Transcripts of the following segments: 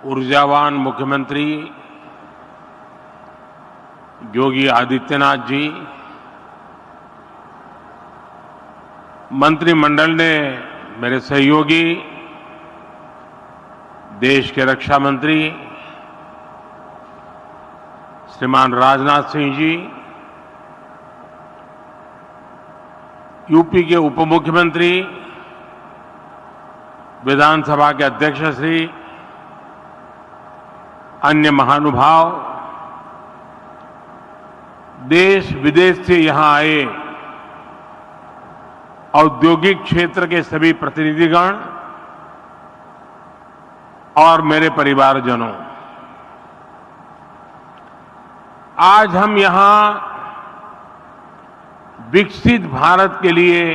ऊर्जावान मुख्यमंत्री योगी आदित्यनाथ जी, मंत्रिमंडल ने मेरे सहयोगी देश के रक्षा मंत्री श्रीमान राजनाथ सिंह जी, यूपी के उप मुख्यमंत्री, विधानसभा के अध्यक्ष श्री, अन्य महानुभाव, देश विदेश से यहां आए औद्योगिक क्षेत्र के सभी प्रतिनिधिगण और मेरे परिवारजनों, आज हम यहां विकसित भारत के लिए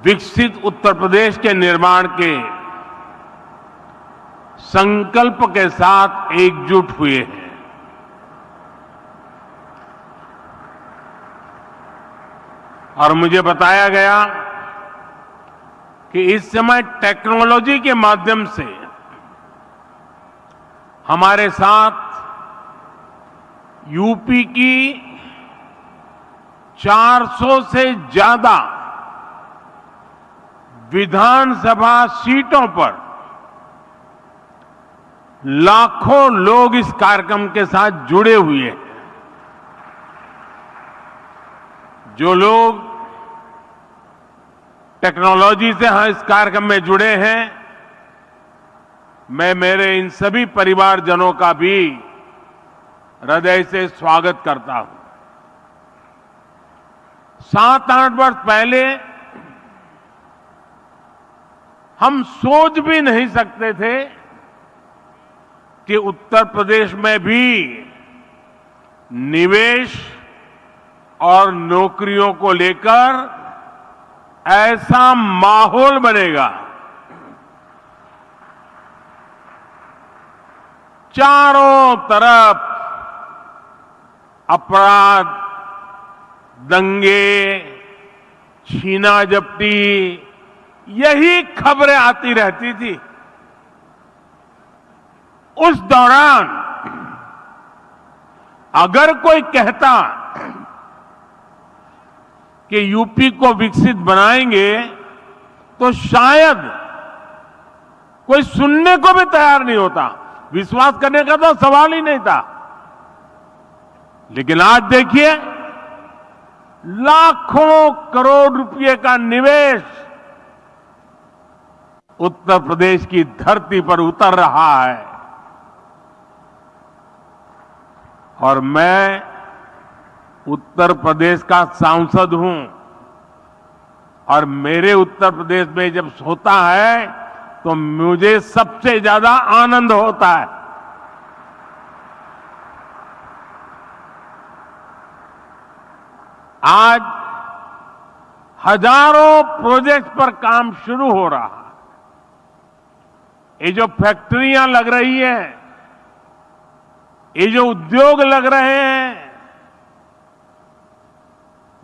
विकसित उत्तर प्रदेश के निर्माण के संकल्प के साथ एकजुट हुए हैं। और मुझे बताया गया कि इस समय टेक्नोलॉजी के माध्यम से हमारे साथ यूपी की 400 से ज्यादा विधानसभा सीटों पर लाखों लोग इस कार्यक्रम के साथ जुड़े हुए हैं। जो लोग टेक्नोलॉजी से इस कार्यक्रम में जुड़े हैं, मैं मेरे इन सभी परिवारजनों का भी हृदय से स्वागत करता हूं। 7-8 वर्ष पहले हम सोच भी नहीं सकते थे कि उत्तर प्रदेश में भी निवेश और नौकरियों को लेकर ऐसा माहौल बनेगा। चारों तरफ अपराध, दंगे, छीना झपटी, यही खबरें आती रहती थी। उस दौरान अगर कोई कहता कि यूपी को विकसित बनाएंगे तो शायद कोई सुनने को भी तैयार नहीं होता, विश्वास करने का तो सवाल ही नहीं था। लेकिन आज देखिए, लाखों करोड़ रुपए का निवेश उत्तर प्रदेश की धरती पर उतर रहा है। और मैं उत्तर प्रदेश का सांसद हूं और मेरे उत्तर प्रदेश में जब होता है तो मुझे सबसे ज्यादा आनंद होता है। आज हजारों प्रोजेक्ट पर काम शुरू हो रहा है। ये जो फैक्ट्रियां लग रही हैं, ये जो उद्योग लग रहे हैं,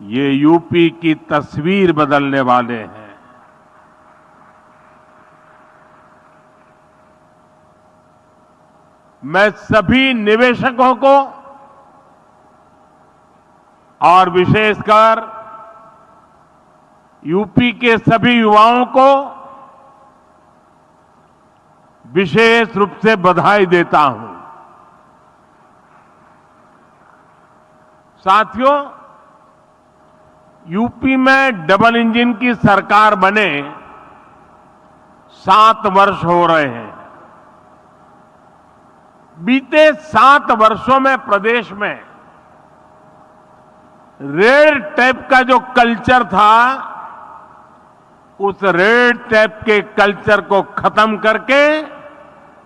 ये यूपी की तस्वीर बदलने वाले हैं। मैं सभी निवेशकों को और विशेषकर यूपी के सभी युवाओं को विशेष रूप से बधाई देता हूं। साथियों, यूपी में डबल इंजन की सरकार बने 7 वर्ष हो रहे हैं। बीते 7 वर्षों में प्रदेश में रेड टेप का जो कल्चर था, उस रेड टेप के कल्चर को खत्म करके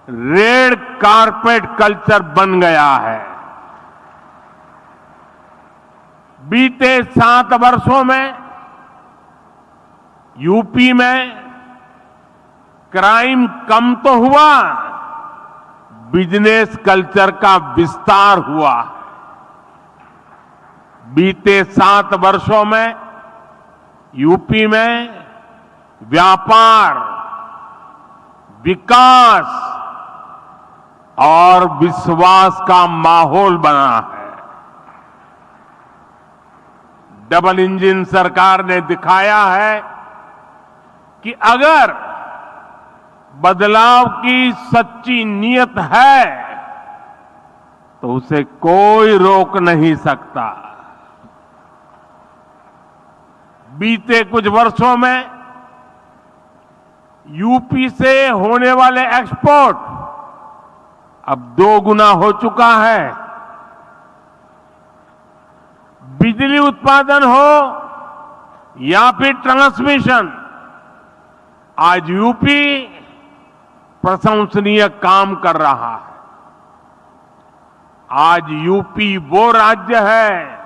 रेड कारपेट कल्चर बन गया है। बीते 7 वर्षों में यूपी में क्राइम कम तो हुआ, बिजनेस कल्चर का विस्तार हुआ। बीते 7 वर्षों में यूपी में व्यापार, विकास और विश्वास का माहौल बना है। डबल इंजन सरकार ने दिखाया है कि अगर बदलाव की सच्ची नीयत है तो उसे कोई रोक नहीं सकता। बीते कुछ वर्षों में यूपी से होने वाले एक्सपोर्ट अब 2 गुना हो चुका है। बिजली उत्पादन हो या फिर ट्रांसमिशन, आज यूपी प्रशंसनीय काम कर रहा है। आज यूपी वो राज्य है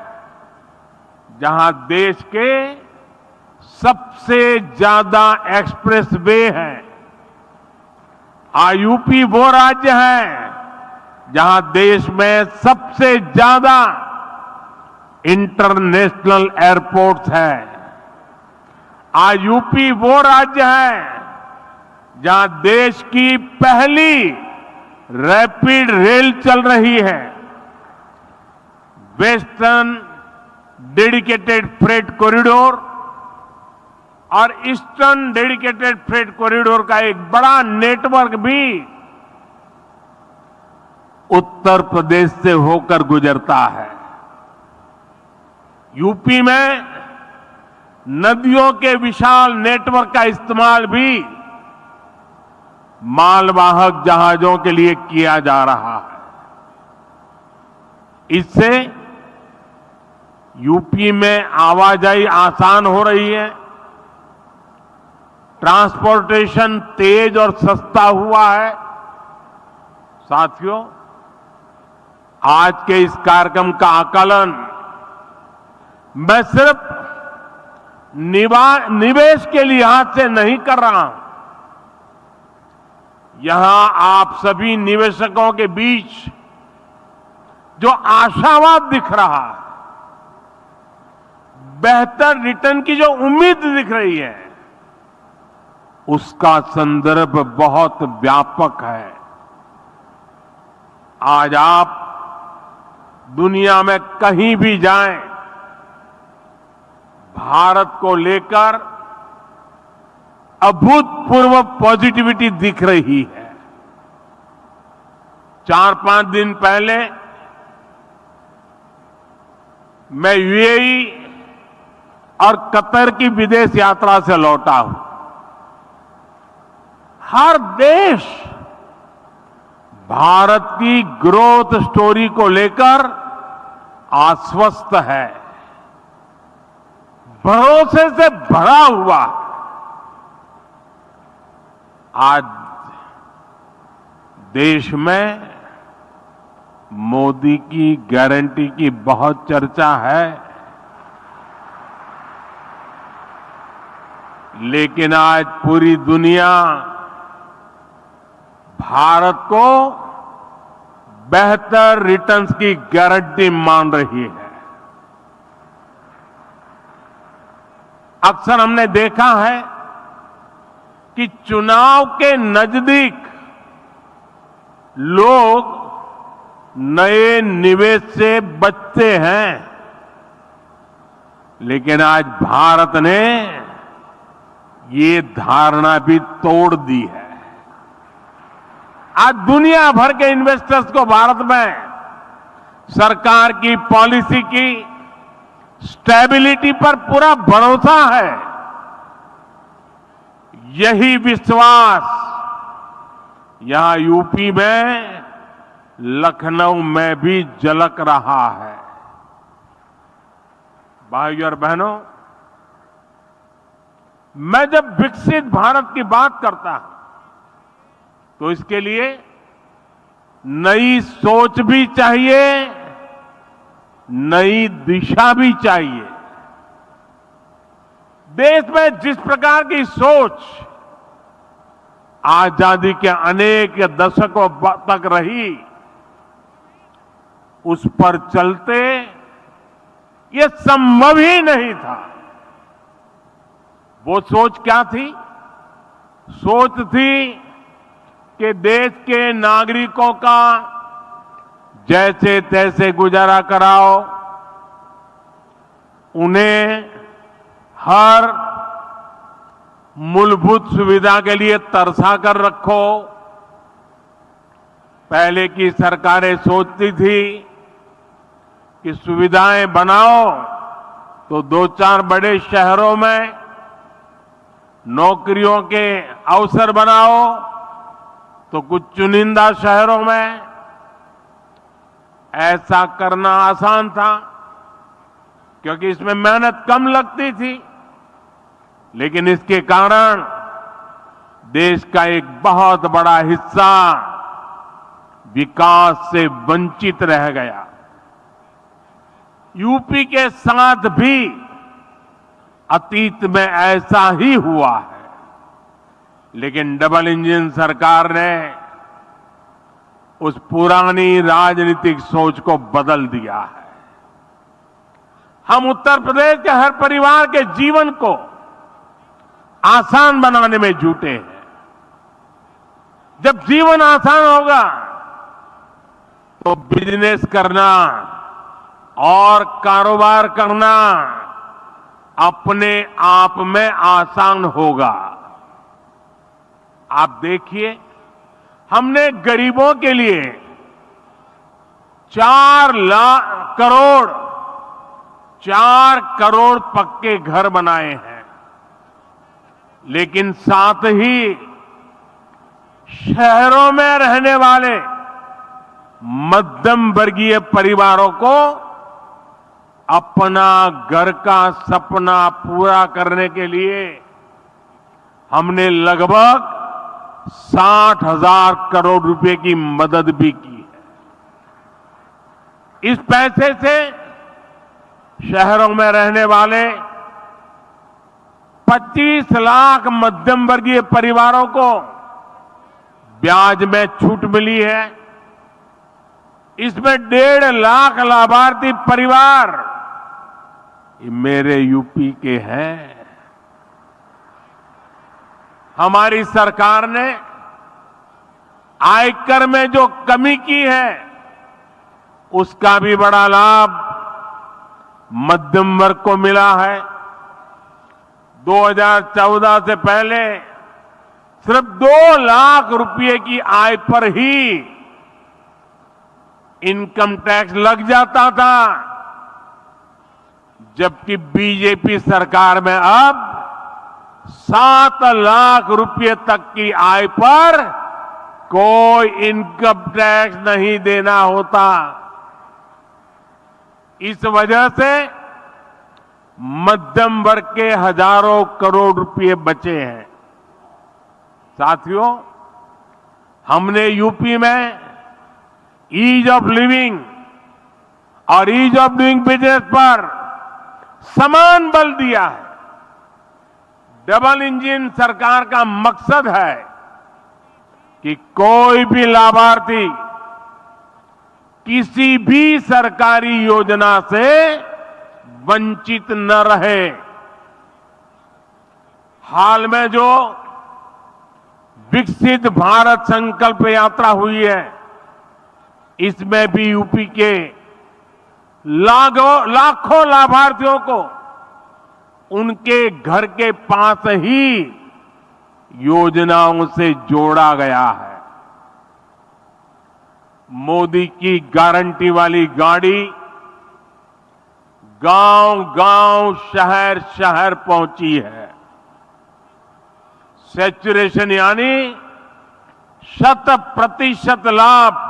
जहां देश के सबसे ज्यादा एक्सप्रेस वे हैं। आज यूपी वो राज्य है जहां देश में सबसे ज्यादा इंटरनेशनल एयरपोर्ट्स हैं। आज यूपी वो राज्य है जहां देश की पहली रैपिड रेल चल रही है। वेस्टर्न डेडिकेटेड फ्रेट कॉरिडोर और ईस्टर्न डेडिकेटेड फ्रेट कॉरिडोर का एक बड़ा नेटवर्क भी उत्तर प्रदेश से होकर गुजरता है। यूपी में नदियों के विशाल नेटवर्क का इस्तेमाल भी मालवाहक जहाजों के लिए किया जा रहा है। इससे यूपी में आवाजाही आसान हो रही है, ट्रांसपोर्टेशन तेज और सस्ता हुआ है। साथियों, आज के इस कार्यक्रम का आकलन मैं सिर्फ निवेश के लिहाज से नहीं कर रहा हूं। यहां आप सभी निवेशकों के बीच जो आशावाद दिख रहा है, बेहतर रिटर्न की जो उम्मीद दिख रही है, उसका संदर्भ बहुत व्यापक है। आज आप दुनिया में कहीं भी जाएं, भारत को लेकर अभूतपूर्व पॉजिटिविटी दिख रही है। 4-5 दिन पहले मैं यूएई और कतर की विदेश यात्रा से लौटा हूं। हर देश भारत की ग्रोथ स्टोरी को लेकर आश्वस्त है, भरोसे से भरा हुआ। आज देश में मोदी की गारंटी की बहुत चर्चा है, लेकिन आज पूरी दुनिया भारत को बेहतर रिटर्न्स की गारंटी मान रही है। अक्सर हमने देखा है कि चुनाव के नजदीक लोग नए निवेश से बचते हैं, लेकिन आज भारत ने ये धारणा भी तोड़ दी है। आज दुनिया भर के इन्वेस्टर्स को भारत में सरकार की पॉलिसी की स्टेबिलिटी पर पूरा भरोसा है। यही विश्वास यहां यूपी में, लखनऊ में भी झलक रहा है। भाइयों और बहनों, मैं जब विकसित भारत की बात करता हूं तो इसके लिए नई सोच भी चाहिए, नई दिशा भी चाहिए। देश में जिस प्रकार की सोच आजादी के अनेक दशकों तक रही, उस पर चलते ये संभव ही नहीं था। वो सोच क्या थी? सोच थी कि देश के नागरिकों का जैसे तैसे गुजारा कराओ, उन्हें हर मूलभूत सुविधा के लिए तरसा कर रखो। पहले की सरकारें सोचती थी कि सुविधाएं बनाओ तो दो चार बड़े शहरों में नौकरियों के अवसर बनाओ तो कुछ चुनिंदा शहरों में। ऐसा करना आसान था क्योंकि इसमें मेहनत कम लगती थी, लेकिन इसके कारण देश का एक बहुत बड़ा हिस्सा विकास से वंचित रह गया। यूपी के साथ भी अतीत में ऐसा ही हुआ है, लेकिन डबल इंजन सरकार ने उस पुरानी राजनीतिक सोच को बदल दिया है। हम उत्तर प्रदेश के हर परिवार के जीवन को आसान बनाने में जुटे हैं। जब जीवन आसान होगा तो बिजनेस करना और कारोबार करना अपने आप में आसान होगा। आप देखिए, हमने गरीबों के लिए 4 करोड़ पक्के घर बनाए हैं, लेकिन साथ ही शहरों में रहने वाले मध्यम वर्गीय परिवारों को अपना घर का सपना पूरा करने के लिए हमने लगभग 60,000 करोड़ रुपए की मदद भी की है। इस पैसे से शहरों में रहने वाले 25 लाख मध्यम वर्गीय परिवारों को ब्याज में छूट मिली है। इसमें 1.5 लाख लाभार्थी परिवार ये मेरे यूपी के हैं। हमारी सरकार ने आयकर में जो कमी की है उसका भी बड़ा लाभ मध्यम वर्ग को मिला है। 2014 से पहले सिर्फ 2 लाख रुपए की आय पर ही इनकम टैक्स लग जाता था, जबकि बीजेपी सरकार में अब 7 लाख रुपए तक की आय पर कोई इनकम टैक्स नहीं देना होता। इस वजह से मध्यम वर्ग के हजारों करोड़ रुपए बचे हैं। साथियों, हमने यूपी में ईज ऑफ लिविंग और ईज ऑफ डूइंग बिजनेस पर समान बल दिया है। डबल इंजन सरकार का मकसद है कि कोई भी लाभार्थी किसी भी सरकारी योजना से वंचित न रहे। हाल में जो विकसित भारत संकल्प यात्रा हुई है, इसमें भी यूपी के लाखों लाभार्थियों को उनके घर के पास ही योजनाओं से जोड़ा गया है। मोदी की गारंटी वाली गाड़ी गांव-गांव, शहर-शहर पहुंची है। सैचुरेशन यानी 100% लाभ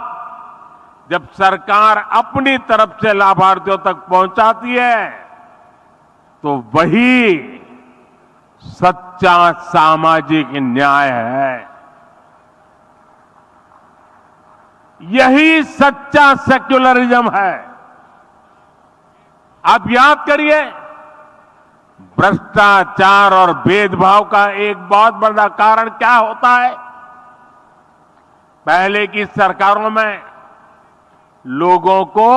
जब सरकार अपनी तरफ से लाभार्थियों तक पहुंचाती है तो वही सच्चा सामाजिक न्याय है। यही सच्चा सेक्युलरिज्म है। आप याद करिए, भ्रष्टाचार और भेदभाव का एक बहुत बड़ा कारण क्या होता है। पहले की सरकारों में लोगों को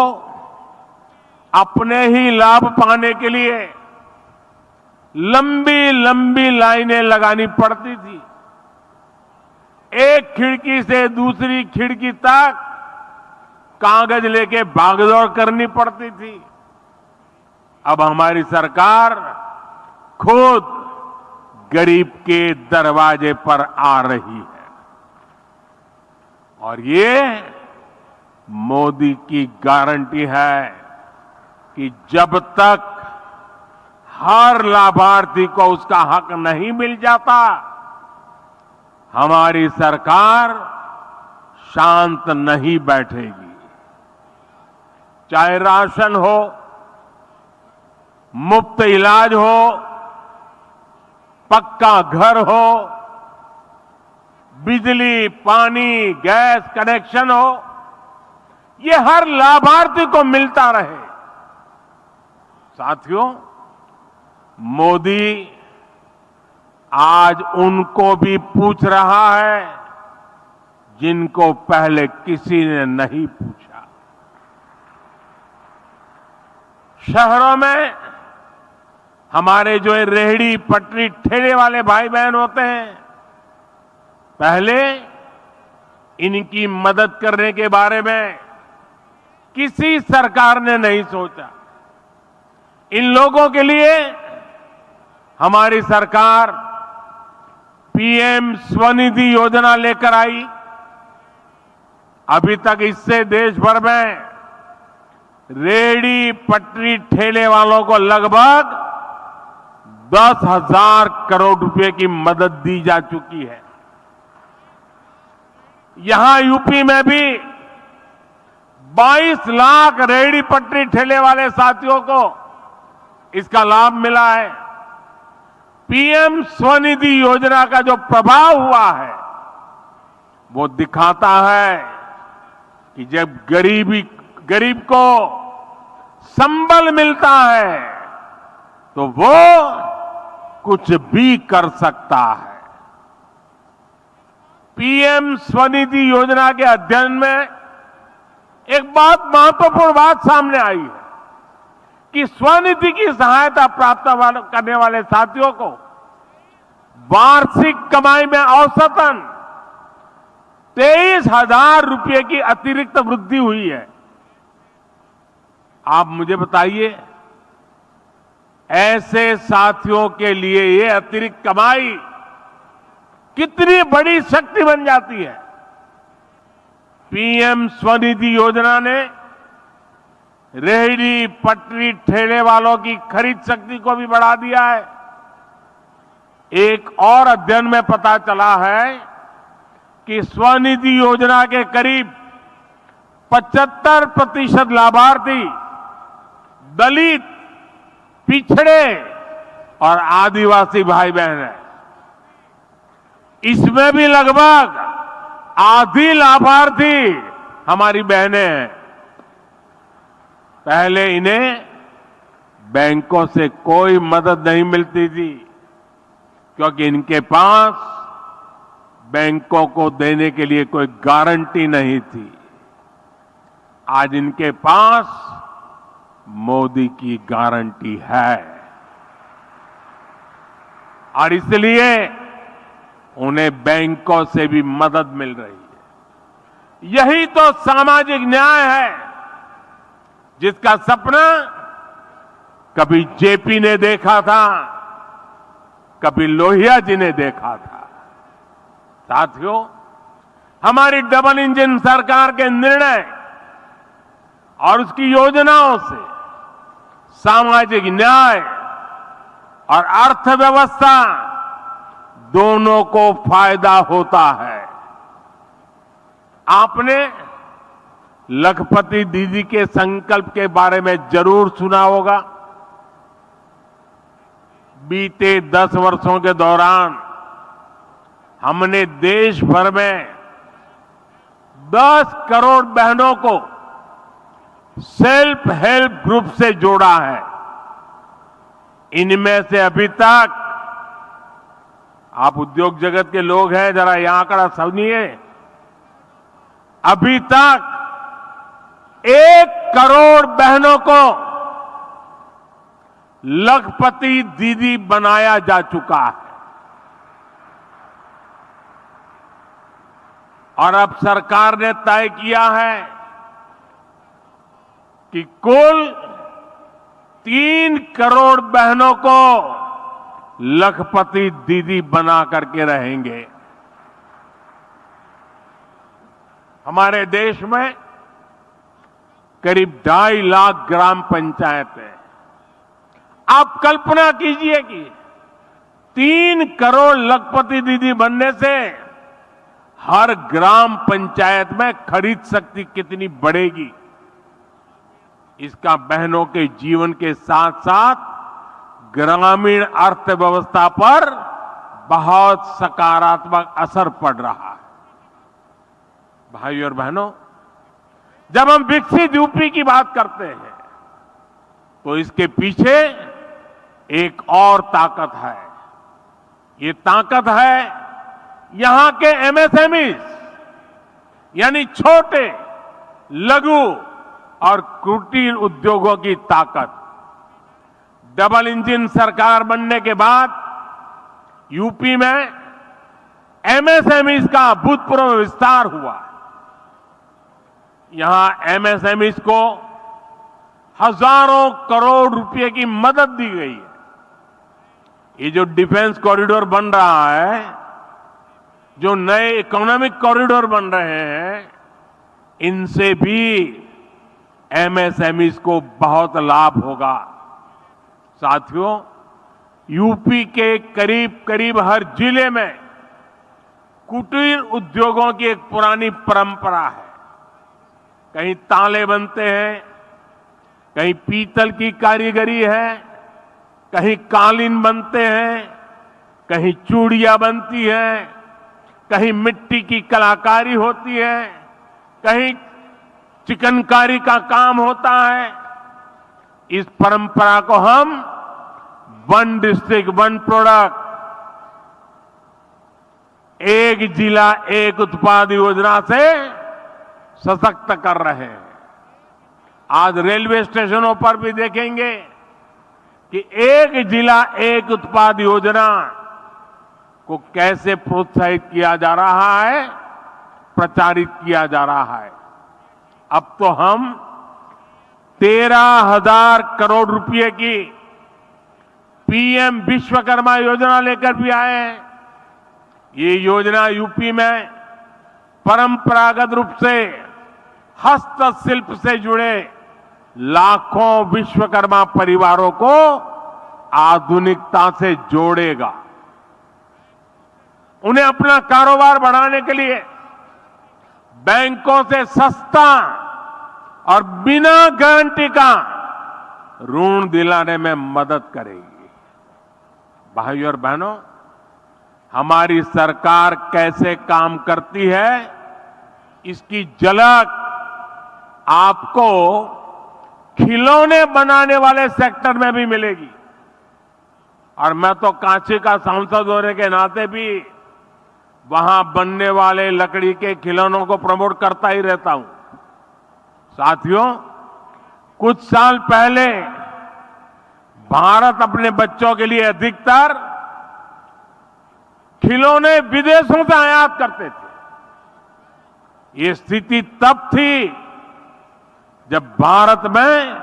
अपने ही लाभ पाने के लिए लंबी लंबी लाइनें लगानी पड़ती थी। एक खिड़की से दूसरी खिड़की तक कागज लेके भागदौड़ करनी पड़ती थी। अब हमारी सरकार खुद गरीब के दरवाजे पर आ रही है और ये मोदी की गारंटी है कि जब तक हर लाभार्थी को उसका हक नहीं मिल जाता, हमारी सरकार शांत नहीं बैठेगी। चाहे राशन हो, मुफ्त इलाज हो, पक्का घर हो, बिजली, पानी, गैस कनेक्शन हो, ये हर लाभार्थी को मिलता रहे। साथियों, मोदी आज उनको भी पूछ रहा है जिनको पहले किसी ने नहीं पूछा। शहरों में हमारे जो रेहड़ी पटरी ठेले वाले भाई बहन होते हैं, पहले इनकी मदद करने के बारे में किसी सरकार ने नहीं सोचा। इन लोगों के लिए हमारी सरकार पीएम स्वनिधि योजना लेकर आई। अभी तक इससे देश भर में रेहड़ी पटरी ठेले वालों को लगभग 10,000 करोड़ रुपए की मदद दी जा चुकी है। यहां यूपी में भी 22 लाख रेहड़ी पटरी ठेले वाले साथियों को इसका लाभ मिला है। पीएम स्वनिधि योजना का जो प्रभाव हुआ है वो दिखाता है कि जब गरीब को संबल मिलता है तो वो कुछ भी कर सकता है। पीएम स्वनिधि योजना के अध्ययन में एक बहुत महत्वपूर्ण बात सामने आई है कि स्वनिधि की सहायता प्राप्त करने वाले साथियों को वार्षिक कमाई में औसतन 23,000 रुपये की अतिरिक्त वृद्धि हुई है। आप मुझे बताइए, ऐसे साथियों के लिए ये अतिरिक्त कमाई कितनी बड़ी शक्ति बन जाती है। पीएम स्वनिधि योजना ने रेहड़ी पटरी ठेले वालों की खरीद शक्ति को भी बढ़ा दिया है। एक और अध्ययन में पता चला है कि स्वनिधि योजना के करीब 75% लाभार्थी दलित, पिछड़े और आदिवासी भाई बहन हैं। इसमें भी लगभग आधी लाभार्थी हमारी बहनें हैं। पहले इन्हें बैंकों से कोई मदद नहीं मिलती थी क्योंकि इनके पास बैंकों को देने के लिए कोई गारंटी नहीं थी। आज इनके पास मोदी की गारंटी है और इसलिए उन्हें बैंकों से भी मदद मिल रही है। यही तो सामाजिक न्याय है जिसका सपना कभी जेपी ने देखा था, कभी लोहिया जी ने देखा था। साथियों, हमारी डबल इंजन सरकार के निर्णय और उसकी योजनाओं से सामाजिक न्याय और अर्थव्यवस्था दोनों को फायदा होता है। आपने लखपति दीदी के संकल्प के बारे में जरूर सुना होगा। बीते 10 वर्षों के दौरान हमने देश भर में 10 करोड़ बहनों को सेल्फ हेल्प ग्रुप से जोड़ा है। इनमें से अभी तक, आप उद्योग जगत के लोग हैं, जरा यह आंकड़ा सुनिए, अभी तक 1 करोड़ बहनों को लखपति दीदी बनाया जा चुका है। और अब सरकार ने तय किया है कि कुल 3 करोड़ बहनों को लखपति दीदी बना करके रहेंगे। हमारे देश में करीब 2.5 लाख ग्राम पंचायतें। आप कल्पना कीजिए कि 3 करोड़ लखपति दीदी बनने से हर ग्राम पंचायत में खरीद शक्ति कितनी बढ़ेगी। इसका बहनों के जीवन के साथ साथ ग्रामीण अर्थव्यवस्था पर बहुत सकारात्मक असर पड़ रहा है। भाइयों और बहनों, जब हम विकसित यूपी की बात करते हैं तो इसके पीछे एक और ताकत है। ये ताकत है यहां के एमएसएमई, यानी छोटे, लघु और कुटीर उद्योगों की ताकत। डबल इंजन सरकार बनने के बाद यूपी में एमएसएमई का अभूतपूर्व विस्तार हुआ। यहां एमएसएमई को हजारों करोड़ रुपए की मदद दी गई है। ये जो डिफेंस कॉरिडोर बन रहा है, जो नए इकोनॉमिक कॉरिडोर बन रहे हैं, इनसे भी एमएसएमई को बहुत लाभ होगा। साथियों, यूपी के करीब करीब हर जिले में कुटीर उद्योगों की एक पुरानी परंपरा है। कहीं ताले बनते हैं, कहीं पीतल की कारीगरी है, कहीं कालीन बनते हैं, कहीं चूड़ियां बनती हैं, कहीं मिट्टी की कलाकारी होती है, कहीं चिकनकारी का काम होता है। इस परंपरा को हम वन डिस्ट्रिक्ट वन प्रोडक्ट, एक जिला एक उत्पाद योजना से सशक्त कर रहे हैं। आज रेलवे स्टेशनों पर भी देखेंगे कि एक जिला एक उत्पाद योजना को कैसे प्रोत्साहित किया जा रहा है, प्रचारित किया जा रहा है। अब तो हम 13,000 करोड़ रुपए की पीएम विश्वकर्मा योजना लेकर भी आए हैं। ये योजना यूपी में परंपरागत रूप से हस्तशिल्प से जुड़े लाखों विश्वकर्मा परिवारों को आधुनिकता से जोड़ेगा। उन्हें अपना कारोबार बढ़ाने के लिए बैंकों से सस्ता और बिना गारंटी का ऋण दिलाने में मदद करेगी। भाइयों और बहनों, हमारी सरकार कैसे काम करती है, इसकी झलक आपको खिलौने बनाने वाले सेक्टर में भी मिलेगी। और मैं तो कांची का सांसद होने के नाते भी वहां बनने वाले लकड़ी के खिलौनों को प्रमोट करता ही रहता हूं। साथियों, कुछ साल पहले भारत अपने बच्चों के लिए अधिकतर खिलौने विदेशों से आयात करते थे। ये स्थिति तब थी जब भारत में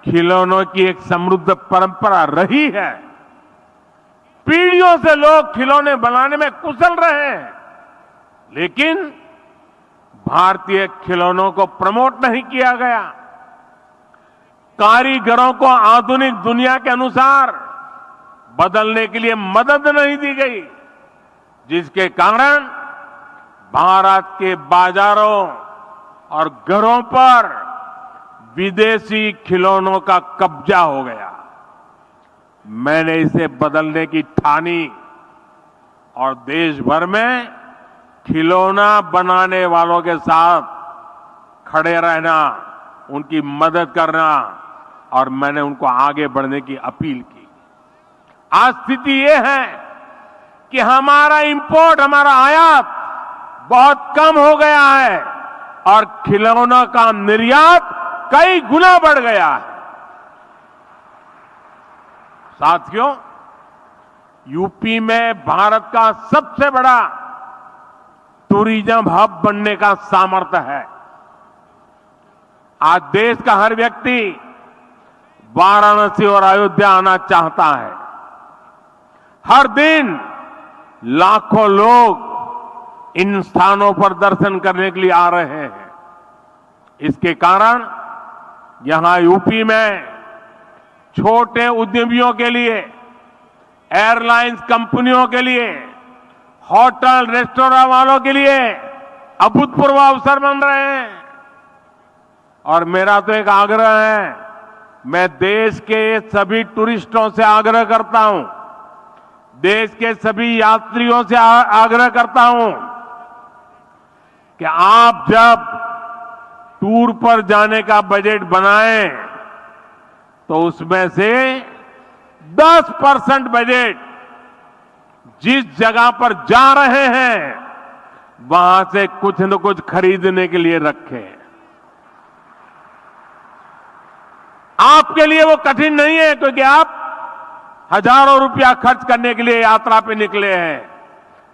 खिलौनों की एक समृद्ध परंपरा रही है। पीढ़ियों से लोग खिलौने बनाने में कुशल रहे हैं, लेकिन भारतीय खिलौनों को प्रमोट नहीं किया गया। कारीगरों को आधुनिक दुनिया के अनुसार बदलने के लिए मदद नहीं दी गई, जिसके कारण भारत के बाजारों और घरों पर विदेशी खिलौनों का कब्जा हो गया। मैंने इसे बदलने की ठानी और देश भर में खिलौना बनाने वालों के साथ खड़े रहना, उनकी मदद करना और मैंने उनको आगे बढ़ने की अपील की। आज स्थिति ये है कि हमारा इंपोर्ट, हमारा आयात बहुत कम हो गया है और खिलौनों का निर्यात कई गुना बढ़ गया है। साथियों, यूपी में भारत का सबसे बड़ा टूरिज्म हब बनने का सामर्थ्य है। आज देश का हर व्यक्ति वाराणसी और अयोध्या आना चाहता है। हर दिन लाखों लोग इन स्थानों पर दर्शन करने के लिए आ रहे हैं। इसके कारण यहां यूपी में छोटे उद्यमियों के लिए, एयरलाइंस कंपनियों के लिए, होटल रेस्टोरेंट वालों के लिए अभूतपूर्व अवसर बन रहे हैं। और मेरा तो एक आग्रह है, मैं देश के सभी टूरिस्टों से आग्रह करता हूं, देश के सभी यात्रियों से आग्रह करता हूं कि आप जब टूर पर जाने का बजट बनाएं तो उसमें से 10% बजट जिस जगह पर जा रहे हैं वहां से कुछ न कुछ खरीदने के लिए रखें। आपके लिए वो कठिन नहीं है, क्योंकि आप हजारों रुपया खर्च करने के लिए यात्रा पे निकले हैं।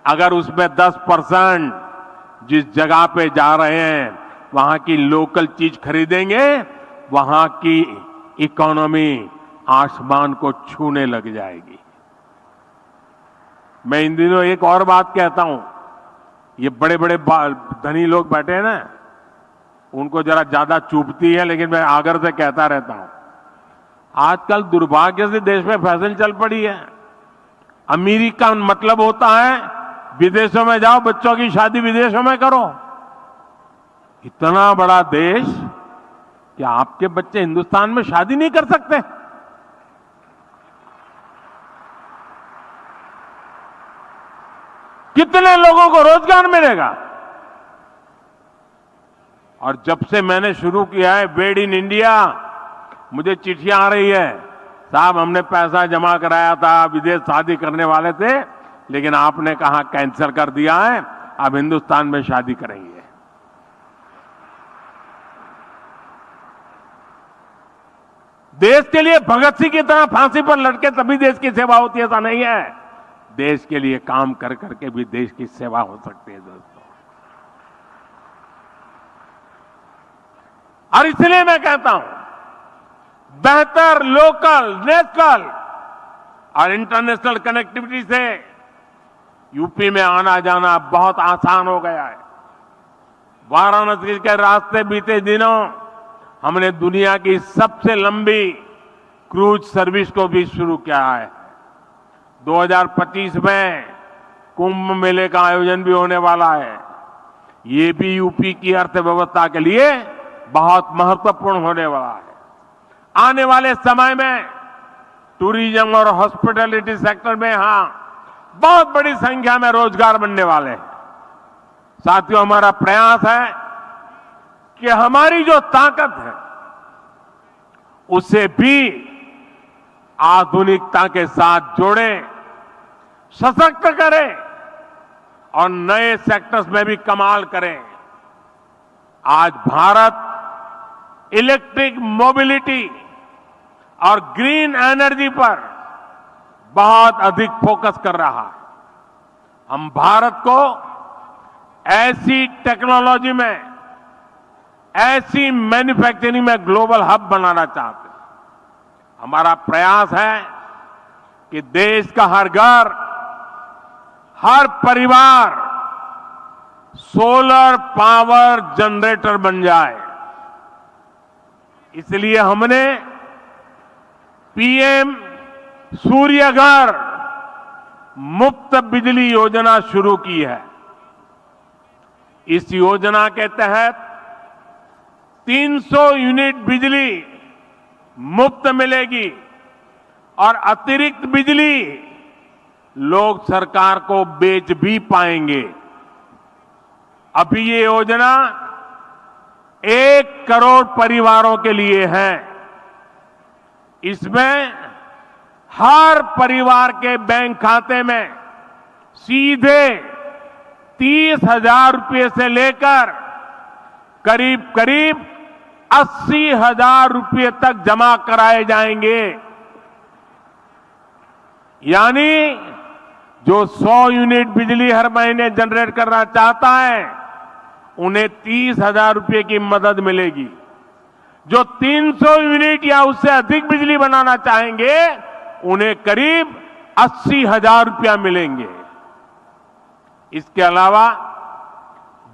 अगर उसमें 10% जिस जगह पे जा रहे हैं वहां की लोकल चीज खरीदेंगे, वहां की इकोनॉमी आसमान को छूने लग जाएगी। मैं इन दिनों एक और बात कहता हूं, ये बड़े बड़े धनी लोग बैठे हैं ना, उनको जरा ज्यादा चुभती है, लेकिन मैं आग्रह से कहता रहता हूं। आजकल दुर्भाग्य से देश में फैशन चल पड़ी है, अमीरी का मतलब होता है विदेशों में जाओ, बच्चों की शादी विदेशों में करो। इतना बड़ा देश कि आपके बच्चे हिंदुस्तान में शादी नहीं कर सकते? कितने लोगों को रोजगार मिलेगा? और जब से मैंने शुरू किया है मेड इन इंडिया, मुझे चिट्ठियां आ रही है, साहब हमने पैसा जमा कराया था, विदेश शादी करने वाले थे, लेकिन आपने कहा कैंसिल कर दिया है, अब हिंदुस्तान में शादी करेंगे। देश के लिए भगत सिंह की तरह फांसी पर लटके तभी देश की सेवा होती है, ऐसा नहीं है। देश के लिए काम कर करके भी देश की सेवा हो सकती है दोस्तों। और इसलिए मैं कहता हूं, बेहतर लोकल, नेशनल और इंटरनेशनल कनेक्टिविटी से यूपी में आना जाना बहुत आसान हो गया है। वाराणसी के रास्ते बीते दिनों हमने दुनिया की सबसे लंबी क्रूज सर्विस को भी शुरू किया है। 2025 में कुंभ मेले का आयोजन भी होने वाला है। ये भी यूपी की अर्थव्यवस्था के लिए बहुत महत्वपूर्ण होने वाला है। आने वाले समय में टूरिज्म और हॉस्पिटैलिटी सेक्टर में बहुत बड़ी संख्या में रोजगार बनने वाले हैं। साथियों, हमारा प्रयास है कि हमारी जो ताकत है उसे भी आधुनिकता के साथ जोड़ें, सशक्त करें और नए सेक्टर्स में भी कमाल करें। आज भारत इलेक्ट्रिक मोबिलिटी और ग्रीन एनर्जी पर बहुत अधिक फोकस कर रहा है। हम भारत को ऐसी टेक्नोलॉजी में, ऐसी मैन्युफैक्चरिंग में ग्लोबल हब बनाना चाहते हैं। हमारा प्रयास है कि देश का हर घर, हर परिवार सोलर पावर जनरेटर बन जाए। इसलिए हमने पीएम सूर्य घर मुफ्त बिजली योजना शुरू की है। इस योजना के तहत 300 यूनिट बिजली मुफ्त मिलेगी और अतिरिक्त बिजली लोग सरकार को बेच भी पाएंगे। अभी ये योजना 1 करोड़ परिवारों के लिए है। इसमें हर परिवार के बैंक खाते में सीधे 30,000 रुपये से लेकर करीब करीब 80,000 रुपये तक जमा कराए जाएंगे। यानी जो 100 यूनिट बिजली हर महीने जनरेट करना चाहता है उन्हें 30,000 रुपए की मदद मिलेगी। जो 300 यूनिट या उससे अधिक बिजली बनाना चाहेंगे उन्हें करीब 80,000 रुपया मिलेंगे। इसके अलावा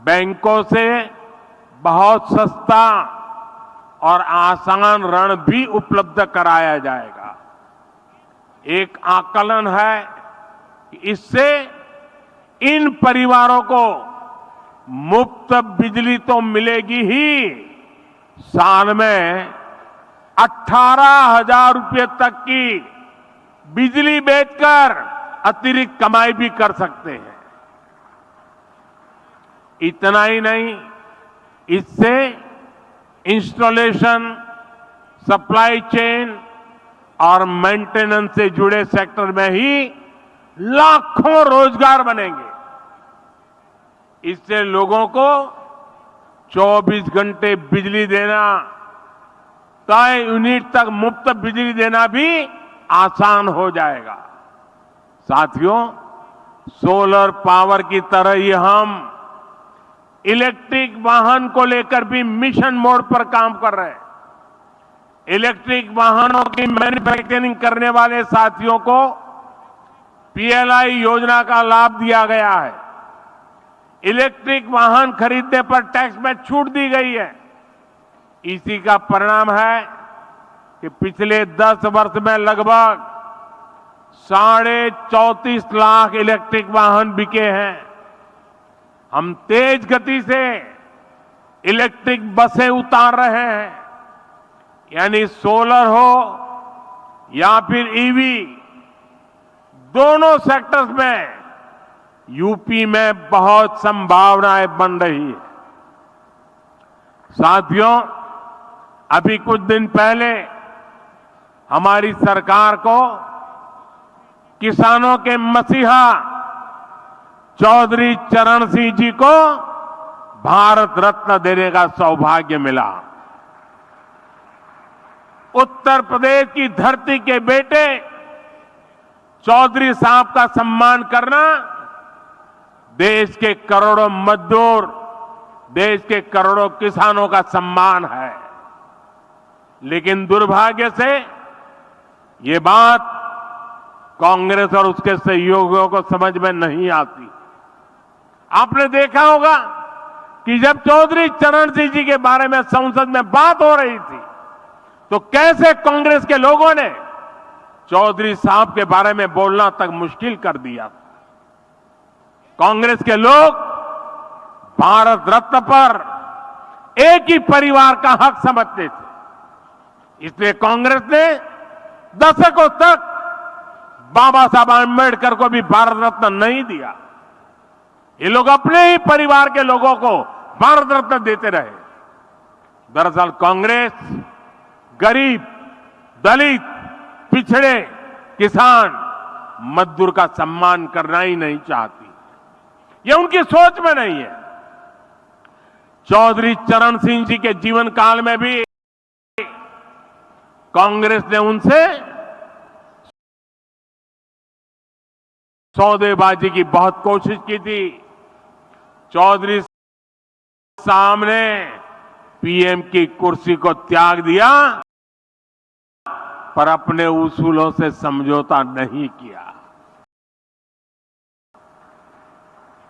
बैंकों से बहुत सस्ता और आसान ऋण भी उपलब्ध कराया जाएगा। एक आकलन है कि इससे इन परिवारों को मुफ्त बिजली तो मिलेगी ही, साल में 18,000 रुपये तक की बिजली बेचकर अतिरिक्त कमाई भी कर सकते हैं। इतना ही नहीं, इससे इंस्टॉलेशन, सप्लाई चेन और मेंटेनेंस से जुड़े सेक्टर में ही लाखों रोजगार बनेंगे। इससे लोगों को 24 घंटे बिजली देना, तय यूनिट तक मुफ्त बिजली देना भी आसान हो जाएगा। साथियों, सोलर पावर की तरह ही हम इलेक्ट्रिक वाहन को लेकर भी मिशन मोड पर काम कर रहे हैं। इलेक्ट्रिक वाहनों की मैन्युफैक्चरिंग करने वाले साथियों को पीएलआई योजना का लाभ दिया गया है। इलेक्ट्रिक वाहन खरीदने पर टैक्स में छूट दी गई है। इसी का परिणाम है कि पिछले 10 वर्ष में लगभग 34.5 लाख इलेक्ट्रिक वाहन बिके हैं। हम तेज गति से इलेक्ट्रिक बसें उतार रहे हैं, यानी सोलर हो या फिर ईवी, दोनों सेक्टर्स में यूपी में बहुत संभावनाएं बन रही है। साथियों, अभी कुछ दिन पहले हमारी सरकार को किसानों के मसीहा चौधरी चरण सिंह जी को भारत रत्न देने का सौभाग्य मिला। उत्तर प्रदेश की धरती के बेटे चौधरी साहब का सम्मान करना देश के करोड़ों मजदूर, देश के करोड़ों किसानों का सम्मान है। लेकिन दुर्भाग्य से ये बात कांग्रेस और उसके सहयोगियों को समझ में नहीं आती। आपने देखा होगा कि जब चौधरी चरण सिंह जी के बारे में संसद में बात हो रही थी तो कैसे कांग्रेस के लोगों ने चौधरी साहब के बारे में बोलना तक मुश्किल कर दिया। कांग्रेस के लोग भारत रत्न पर एक ही परिवार का हक समझते थे, इसलिए कांग्रेस ने दशकों तक बाबा साहब आंबेडकर को भी भारत रत्न नहीं दिया। ये लोग अपने ही परिवार के लोगों को भारत रत्न देते रहे। दरअसल कांग्रेस गरीब, दलित, पिछड़े, किसान, मजदूर का सम्मान करना ही नहीं चाहती। ये उनकी सोच में नहीं है। चौधरी चरण सिंह जी के जीवन काल में भी कांग्रेस ने उनसे सौदेबाजी की बहुत कोशिश की थी। चौधरी साहब ने पीएम की कुर्सी को त्याग दिया पर अपने उसूलों से समझौता नहीं किया।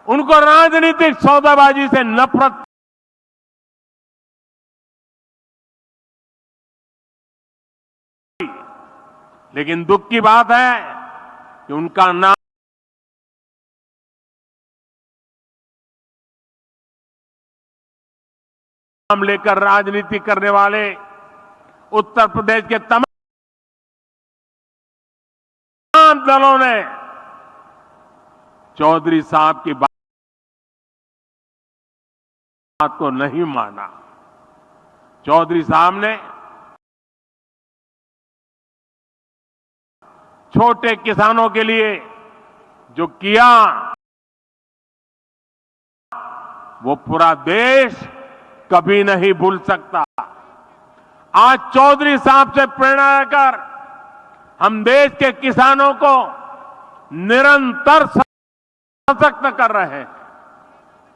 उनको राजनीतिक सौदेबाजी से नफरत थी। लेकिन दुख की बात है कि उनका नाम लेकर राजनीति करने वाले उत्तर प्रदेश के तमाम दलों ने चौधरी साहब की बात को नहीं माना। चौधरी साहब ने छोटे किसानों के लिए जो किया वो पूरा देश कभी नहीं भूल सकता। आज चौधरी साहब से प्रेरणा लेकर हम देश के किसानों को निरंतर सशक्त कर रहे हैं।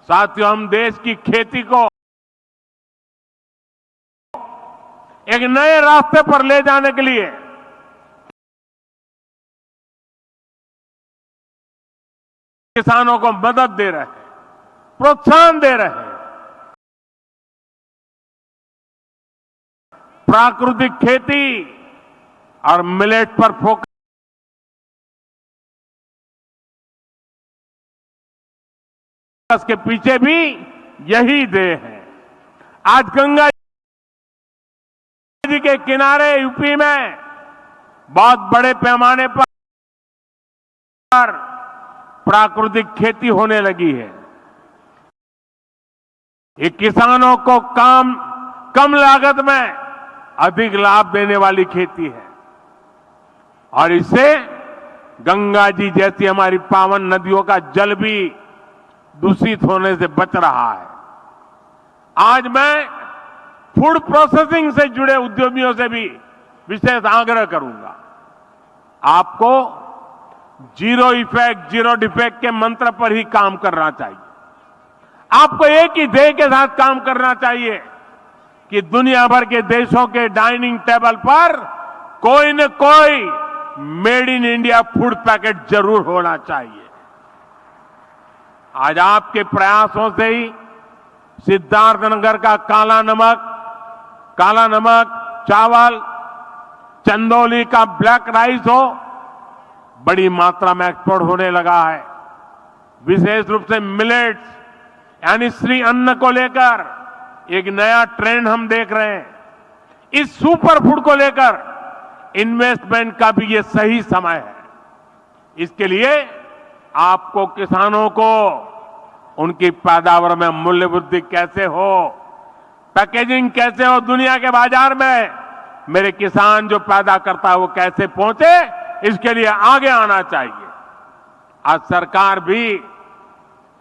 साथियों, हम देश की खेती को एक नए रास्ते पर ले जाने के लिए किसानों को मदद दे रहे हैं, प्रोत्साहन दे रहे हैं। प्राकृतिक खेती और मिलेट पर फोकस के पीछे भी यही ध्येय है। आज गंगा जी के किनारे यूपी में बहुत बड़े पैमाने पर प्राकृतिक खेती होने लगी है। ये किसानों को कम लागत में अधिक लाभ देने वाली खेती है और इससे गंगा जी जैसी हमारी पावन नदियों का जल भी दूषित होने से बच रहा है। आज मैं फूड प्रोसेसिंग से जुड़े उद्यमियों से भी विशेष आग्रह करूंगा। आपको जीरो इफेक्ट, जीरो डिफेक्ट के मंत्र पर ही काम करना चाहिए। आपको एक ही ध्येय के साथ काम करना चाहिए कि दुनिया भर के देशों के डाइनिंग टेबल पर कोई न कोई made in India food packet जरूर होना चाहिए। आज आपके प्रयासों से ही सिद्धार्थनगर का काला नमक चावल, चंदौली का ब्लैक राइस हो, बड़ी मात्रा में एक्सपोर्ट होने लगा है। विशेष रूप से मिलेट्स यानी श्री अन्न को लेकर एक नया ट्रेंड हम देख रहे हैं। इस सुपर फूड को लेकर इन्वेस्टमेंट का भी ये सही समय है। इसके लिए आपको किसानों को उनकी पैदावार में मूल्य वृद्धि कैसे हो, पैकेजिंग कैसे हो, दुनिया के बाजार में मेरे किसान जो पैदा करता है वो कैसे पहुंचे, इसके लिए आगे आना चाहिए। आज सरकार भी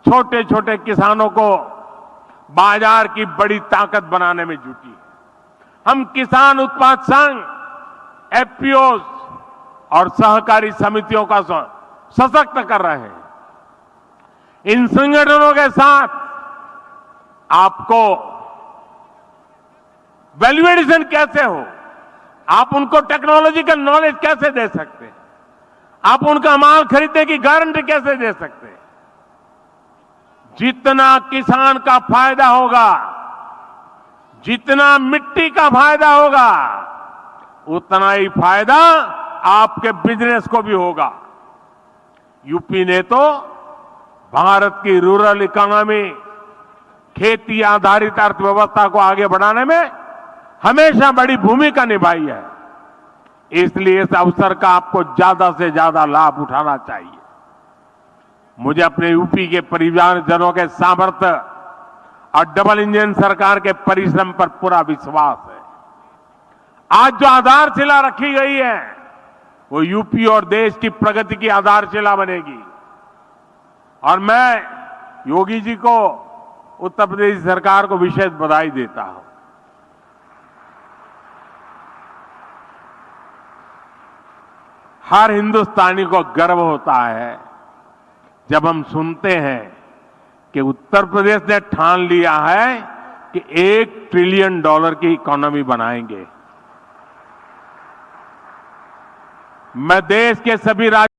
छोटे छोटे किसानों को बाजार की बड़ी ताकत बनाने में जुटी है। हम किसान उत्पाद संघ, एफपीओ और सहकारी समितियों का सशक्त कर रहे हैं। इन संगठनों के साथ आपको वैल्यू एडिशन कैसे हो, आप उनको टेक्नोलॉजिकल नॉलेज कैसे दे सकते हैं, आप उनका माल खरीदने की गारंटी कैसे दे सकते हैं। जितना किसान का फायदा होगा, जितना मिट्टी का फायदा होगा, उतना ही फायदा आपके बिजनेस को भी होगा। यूपी ने तो भारत की रूरल इकोनॉमी, खेती आधारित अर्थव्यवस्था को आगे बढ़ाने में हमेशा बड़ी भूमिका निभाई है। इसलिए इस अवसर का आपको ज्यादा से ज्यादा लाभ उठाना चाहिए। मुझे अपने यूपी के परिवारजनों के सामर्थ्य और डबल इंजन सरकार के परिश्रम पर पूरा विश्वास है। आज जो आधारशिला रखी गई है वो यूपी और देश की प्रगति की आधारशिला बनेगी। और मैं योगी जी को, उत्तर प्रदेश सरकार को विशेष बधाई देता हूं। हर हिंदुस्तानी को गर्व होता है जब हम सुनते हैं कि उत्तर प्रदेश ने ठान लिया है कि $1 ट्रिलियन की इकोनॉमी बनाएंगे। मैं देश के सभी राज्यों